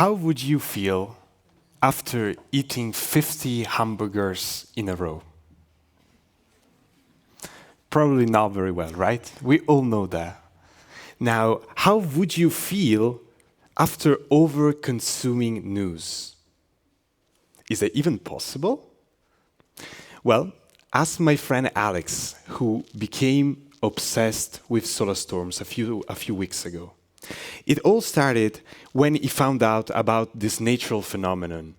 How would you feel after eating 50 hamburgers in a row? Probably not very well, right? We all know that. Now, how would you feel after over-consuming news? Is that even possible? Well, ask my friend Alex, who became obsessed with solar storms a few weeks ago. It all started when he found out about this natural phenomenon.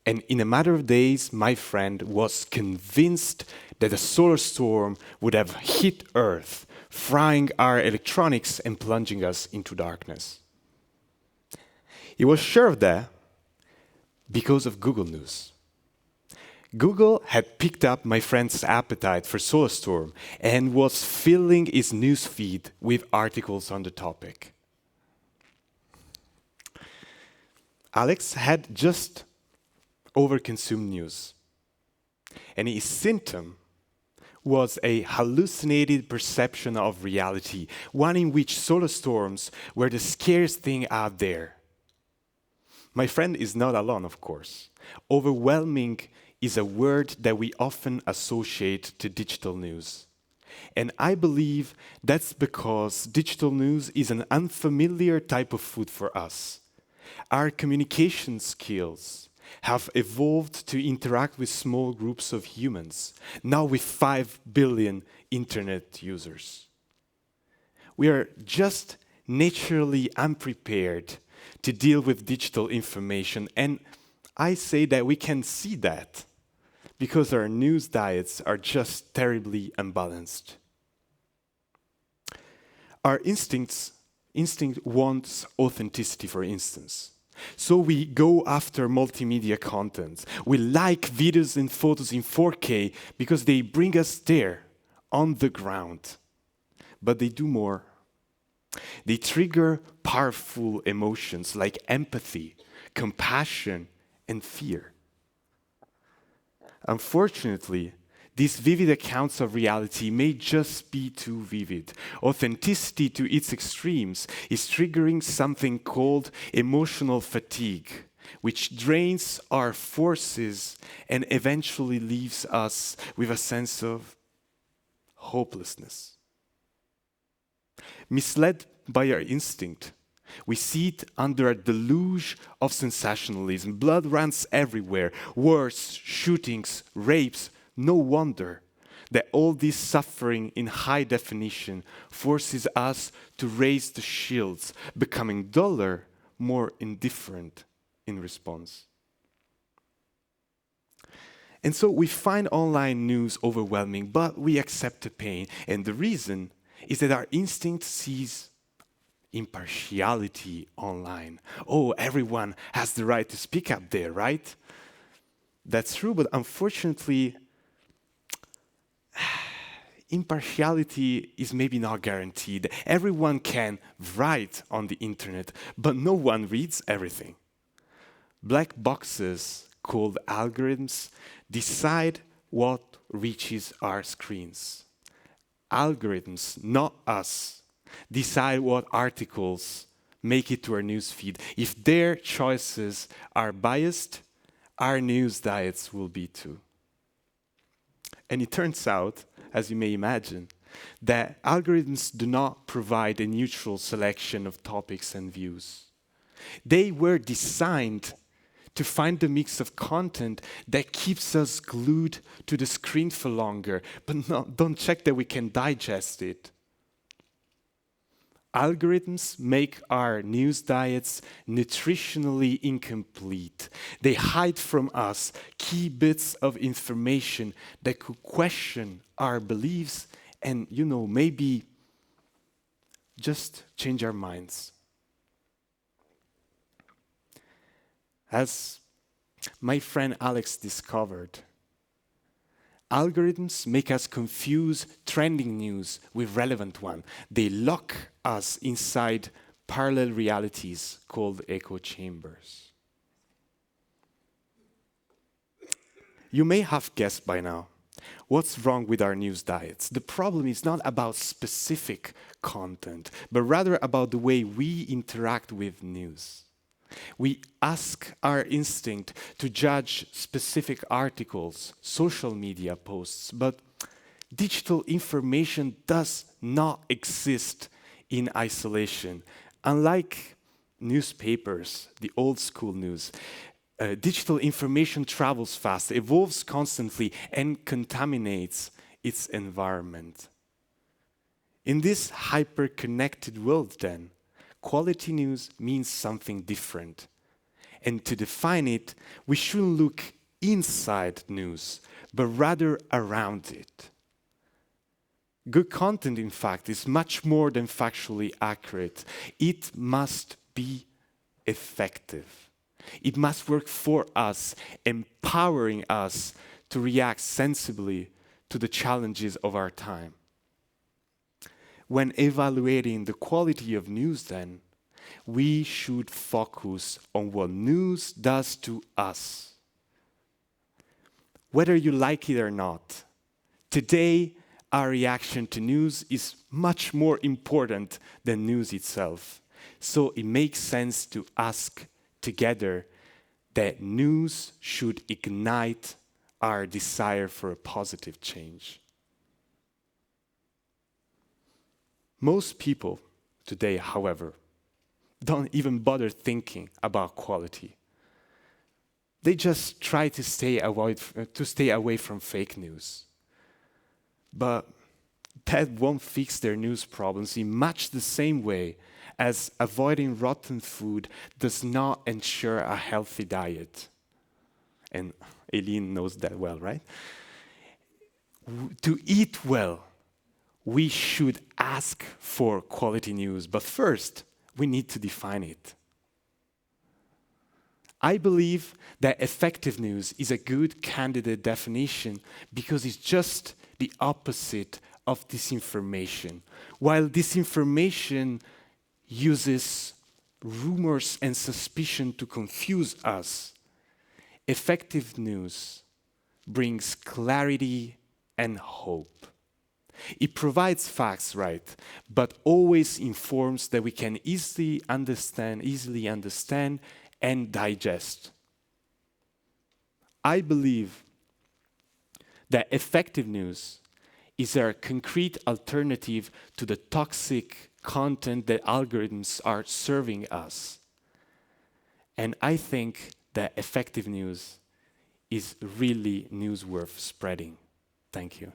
And in a matter of days, my friend was convinced that a solar storm would have hit Earth, frying our electronics and plunging us into darkness. He was sure of that because of Google News. Google had picked up my friend's appetite for solar storm and was filling his newsfeed with articles on the topic. Alex had just overconsumed news, and his symptom was a hallucinated perception of reality, one in which solar storms were the scariest thing out there. My friend is not alone, of course. Overwhelming is a word that we often associate to digital news. And I believe that's because digital news is an unfamiliar type of food for us. Our communication skills have evolved to interact with small groups of humans, now with 5 billion internet users. We are just naturally unprepared to deal with digital information, and I say that we can see that because our news diets are just terribly unbalanced. Our instinct wants authenticity, for instance. So we go after multimedia content. We like videos and photos in 4K because they bring us there, on the ground. But they do more. They trigger powerful emotions like empathy, compassion, and fear. Unfortunately, these vivid accounts of reality may just be too vivid. Authenticity to its extremes is triggering something called emotional fatigue, which drains our forces and eventually leaves us with a sense of hopelessness. Misled by our instinct, we see it under a deluge of sensationalism. Blood runs everywhere, wars, shootings, rapes. No wonder that all this suffering in high definition forces us to raise the shields, becoming duller, more indifferent in response. And so we find online news overwhelming, but we accept the pain. And the reason is that our instinct sees impartiality online. Oh, everyone has the right to speak up there, right? That's true, but unfortunately, impartiality is maybe not guaranteed. Everyone can write on the internet, but no one reads everything. Black boxes called algorithms decide what reaches our screens. Algorithms, not us, decide what articles make it to our newsfeed. If their choices are biased, our news diets will be too. And it turns out, as you may imagine, that algorithms do not provide a neutral selection of topics and views. They were designed to find the mix of content that keeps us glued to the screen for longer, but don't check that we can digest it. Algorithms make our news diets nutritionally incomplete. They hide from us key bits of information that could question our beliefs and, maybe just change our minds. As my friend Alex discovered, algorithms make us confuse trending news with relevant one. They lock us inside parallel realities called echo chambers. You may have guessed by now what's wrong with our news diets. The problem is not about specific content, but rather about the way we interact with news. We ask our instinct to judge specific articles, social media posts, but digital information does not exist in isolation. Unlike newspapers, the old school news, digital information travels fast, evolves constantly, and contaminates its environment. In this hyper-connected world, then, quality news means something different. And to define it, we shouldn't look inside news, but rather around it. Good content, in fact, is much more than factually accurate. It must be effective. It must work for us, empowering us to react sensibly to the challenges of our time. When evaluating the quality of news, then, we should focus on what news does to us. Whether you like it or not, today our reaction to news is much more important than news itself. So it makes sense to ask together that news should ignite our desire for a positive change. Most people today, however, don't even bother thinking about quality. They just try to stay away from fake news. But that won't fix their news problems in much the same way as avoiding rotten food does not ensure a healthy diet. And Eileen knows that well, right? To eat well, we should ask for quality news, but first, we need to define it. I believe that effective news is a good candidate definition because it's just the opposite of disinformation. While disinformation uses rumors and suspicion to confuse us, effective news brings clarity and hope. It provides facts, right, but always informs that we can easily understand and digest. I believe that effective news is a concrete alternative to the toxic content that algorithms are serving us. And I think that effective news is really news worth spreading. Thank you.